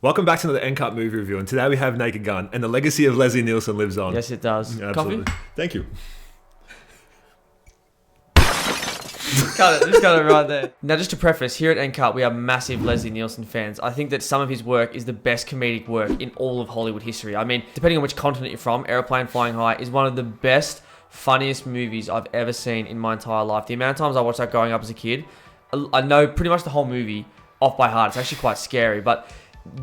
Welcome back to another NCUT movie review, and today we have Naked Gun, and the legacy of Leslie Nielsen lives on. Yes, it does. Yeah, absolutely. Coffee? Thank you. Just got it right there. Now, just to preface, here at NCUT, we are massive Leslie Nielsen fans. I think that some of his work is the best comedic work in all of Hollywood history. I mean, depending on which continent you're from, Airplane Flying High is one of the best, funniest movies I've ever seen in my entire life. The amount of times I watched that growing up as a kid, I know pretty much the whole movie off by heart. It's actually quite scary, but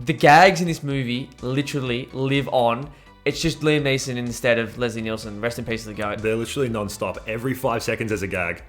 the gags in this movie literally live on. It's just Liam Neeson instead of Leslie Nielsen. Rest in peace to the goat. They're literally non-stop. Every 5 seconds there's a gag.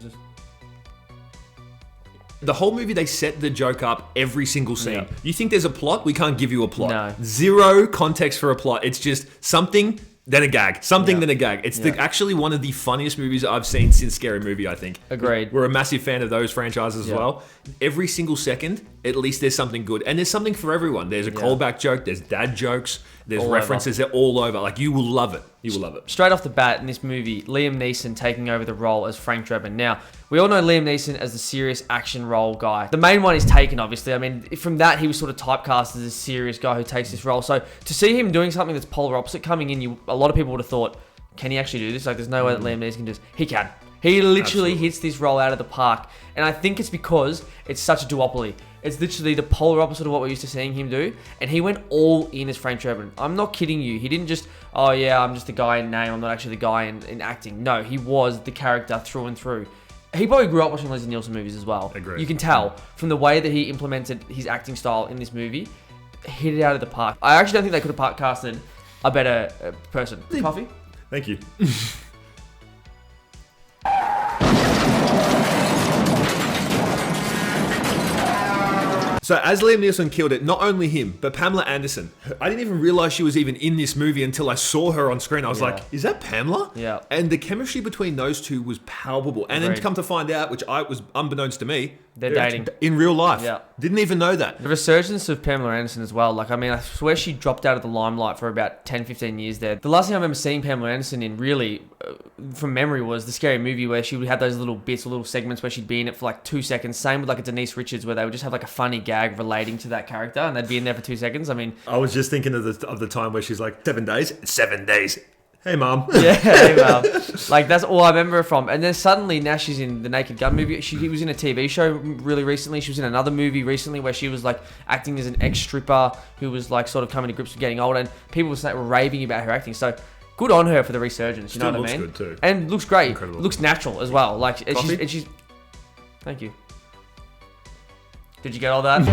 The whole movie, they set the joke up every single scene. Yeah. You think there's a plot? We can't give you a plot. No. Zero context for a plot. It's just something, then a gag. Something, then a gag. It's actually one of the funniest movies I've seen since Scary Movie, I think. Agreed. We're a massive fan of those franchises as well. Every single second, at least there's something good. And there's something for everyone. There's a callback joke. There's dad jokes. There's all references. They're all over. Like, you will love it. You will love it. Straight off the bat in this movie, Liam Neeson taking over the role as Frank Drebin. Now, we all know Liam Neeson as the serious action role guy. The main one is Taken, obviously. I mean, from that, he was sort of typecast as a serious guy who takes this role. So to see him doing something that's polar opposite coming in, a lot of people would have thought, can he actually do this? Like, there's no way that Liam Neeson can do this. He can. He literally hits this role out of the park. And I think it's because it's such a duopoly. It's literally the polar opposite of what we're used to seeing him do. And he went all in as Frank Drebin. I'm not kidding you. He didn't just, oh yeah, I'm just the guy in name. I'm not actually the guy in acting. No, he was the character through and through. He probably grew up watching Leslie Nielsen movies as well. Agreed. You can tell from the way that he implemented his acting style in this movie, hit it out of the park. I actually don't think they could have casted a better person. Coffee? Thank you. So as Liam Neeson killed it, not only him, but Pamela Anderson. I didn't even realize she was even in this movie until I saw her on screen. I was like, is that Pamela? Yeah. And the chemistry between those two was palpable. And then to come to find out, which I was unbeknownst to me, They're dating. in real life. Yeah. Didn't even know that. The resurgence of Pamela Anderson as well. Like, I mean, I swear she dropped out of the limelight for about 10, 15 years there. The last thing I remember seeing Pamela Anderson in, really, from memory, was the Scary Movie, where she would have those little bits or little segments where she'd be in it for like 2 seconds. Same with like a Denise Richards, where they would just have like a funny gag relating to that character, and they'd be in there for 2 seconds. I mean, I was just thinking of the time where she's like, 7 days? 7 days. Hey, Mom. Yeah, hey, Mom. Like, that's all I remember her from. And then suddenly, now she's in the Naked Gun movie. She was in a TV show really recently. She was in another movie recently where she was, like, acting as an ex-stripper who was, like, sort of coming to grips with getting older. And people were raving about her acting. So, good on her for the resurgence, you know what I mean? Looks good, too. And looks great. Incredible. Looks natural as well. Like, and she's... Thank you. Did you get all that?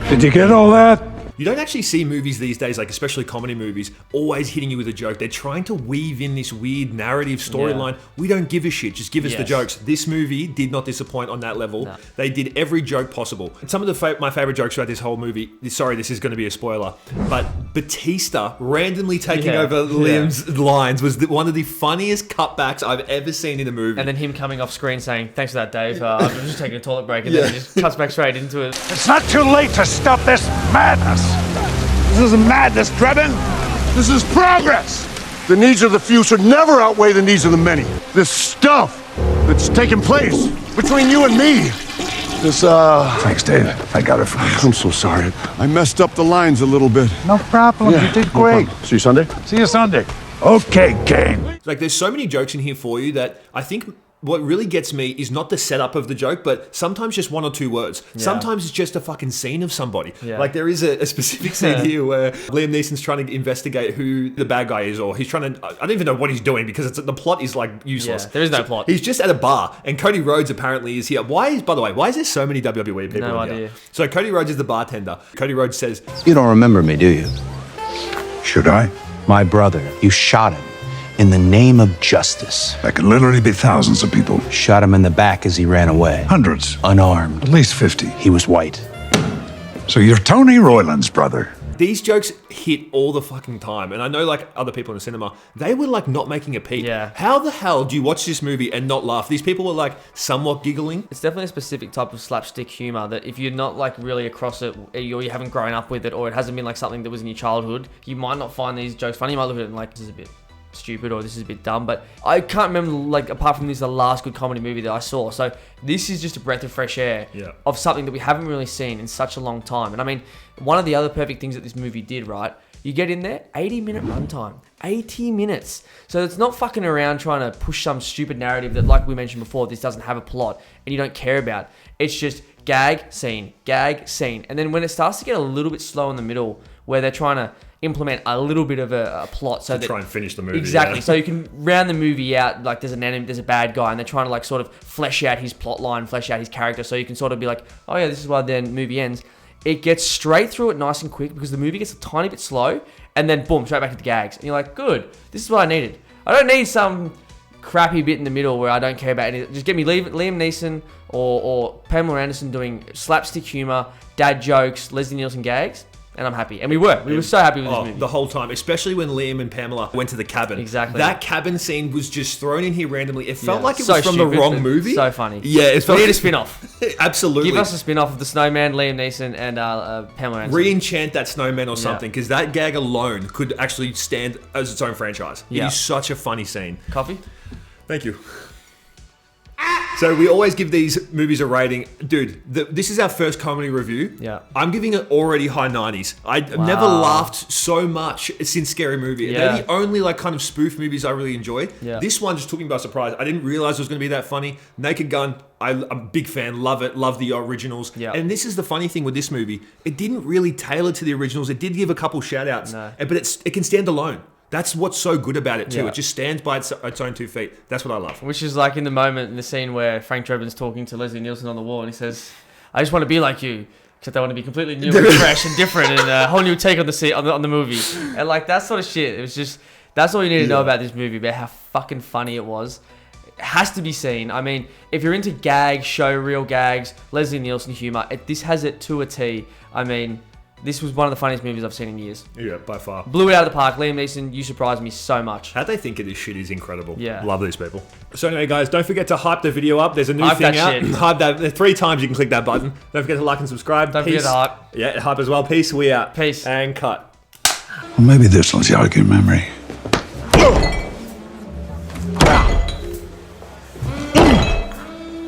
Did you get all that? You don't actually see movies these days, like especially comedy movies, always hitting you with a joke. They're trying to weave in this weird narrative storyline. We don't give a shit. Just give us the jokes. This movie did not disappoint on that level. No. They did every joke possible. And some of my favorite jokes throughout this whole movie, sorry, this is going to be a spoiler, but Batista randomly taking over Liam's lines was one of the funniest cutbacks I've ever seen in a movie. And then him coming off screen saying, thanks for that, Dave. I'm just taking a toilet break. And then he just cuts back straight into it. It's not too late to stop this madness. This isn't madness, Drebin. This is progress. The needs of the few should never outweigh the needs of the many. This stuff that's taking place between you and me. This, Thanks, Dave. I got it from you. I'm so sorry. I messed up the lines a little bit. No problem. You did great. See you Sunday? See you Sunday. Okay, gang. Like, there's so many jokes in here for you that I think... What really gets me is not the setup of the joke, but sometimes just 1 or 2 words. Yeah. Sometimes it's just a fucking scene of somebody. Yeah. Like, there is a specific scene here where Liam Neeson's trying to investigate who the bad guy is, or he's trying to... I don't even know what he's doing because the plot is, like, useless. Yeah, there is no plot. He's just at a bar, and Cody Rhodes apparently is here. By the way, why is there so many WWE people in here? So Cody Rhodes is the bartender. Cody Rhodes says... You don't remember me, do you? Should I? My brother. You shot him. In the name of justice. That could literally be thousands of people. Shot him in the back as he ran away. Hundreds. Unarmed. At least 50. He was white. So you're Tony Royland's brother. These jokes hit all the fucking time. And I know, like, other people in the cinema, they were, like, not making a peep. Yeah. How the hell do you watch this movie and not laugh? These people were, like, somewhat giggling. It's definitely a specific type of slapstick humor that if you're not, like, really across it, or you haven't grown up with it, or it hasn't been, like, something that was in your childhood, you might not find these jokes funny. You might look at it and, like, this is a bit... stupid or this is a bit dumb, but I can't remember, like, apart from this, the last good comedy movie that I saw. So this is just a breath of fresh air of something that we haven't really seen in such a long time. And I mean, one of the other perfect things that this movie did, right? You get in there, 80-minute runtime. 80 minutes. So it's not fucking around trying to push some stupid narrative that, like we mentioned before, this doesn't have a plot and you don't care about. It's just gag, scene, gag, scene. And then when it starts to get a little bit slow in the middle, where they're trying to implement a little bit of a plot so that try and finish the movie. Exactly. So you can round the movie out, like there's an enemy, there's a bad guy, and they're trying to like sort of flesh out his plot line, flesh out his character, so you can sort of be like, oh yeah, this is why the movie ends. It gets straight through it nice and quick because the movie gets a tiny bit slow, and then boom, straight back to the gags. And you're like, good, this is what I needed. I don't need some crappy bit in the middle where I don't care about anything. Just get me Liam Neeson or Pamela Anderson doing slapstick humor, dad jokes, Leslie Nielsen gags, and I'm happy. And we were so happy with this movie. The whole time, especially when Liam and Pamela went to the cabin. Exactly. That cabin scene was just thrown in here randomly. It felt like it so was from stupid, the wrong movie. So funny. Yeah, it felt we need a spin-off. Absolutely. Give us a spin-off of the Snowman, Liam Neeson, and Pamela Anderson. Re-enchant that snowman or something, because that gag alone could actually stand as its own franchise. It is such a funny scene. Coffee? Thank you. So we always give these movies a rating. Dude, this is our first comedy review. Yeah. I'm giving it already high 90s. I've never laughed so much since Scary Movie. Yeah. They're the only like kind of spoof movies I really enjoy. Yeah. This one just took me by surprise. I didn't realize it was going to be that funny. Naked Gun, I'm a big fan. Love it. Love the originals. Yeah. And this is the funny thing with this movie. It didn't really tailor to the originals. It did give a couple shout outs. No. But it can stand alone. That's what's so good about it too. Yeah. It just stands by its own 2 feet. That's what I love. Which is like in the moment, in the scene where Frank Drebin's talking to Leslie Nielsen on the wall, and he says, "I just want to be like you, except I want to be completely new and fresh and different, and a whole new take on the movie." And like that sort of shit. It was just, that's all you need to know about this movie, about how fucking funny it was. It has to be seen. I mean, if you're into gags, show real gags, Leslie Nielsen humor, this has it to a T. I mean, this was one of the funniest movies I've seen in years. Yeah, by far. Blew it out of the park. Liam Neeson, you surprised me so much. How they think of this shit is incredible. Yeah. Love these people. So anyway, guys, don't forget to hype the video up. There's a new Hype thing that out. shit. Hype that 3 times you can click that button. Don't forget to like and subscribe. Don't forget to hype. Yeah, hype as well. Peace. We out. Peace. And cut. Well, maybe this one's jog your memory.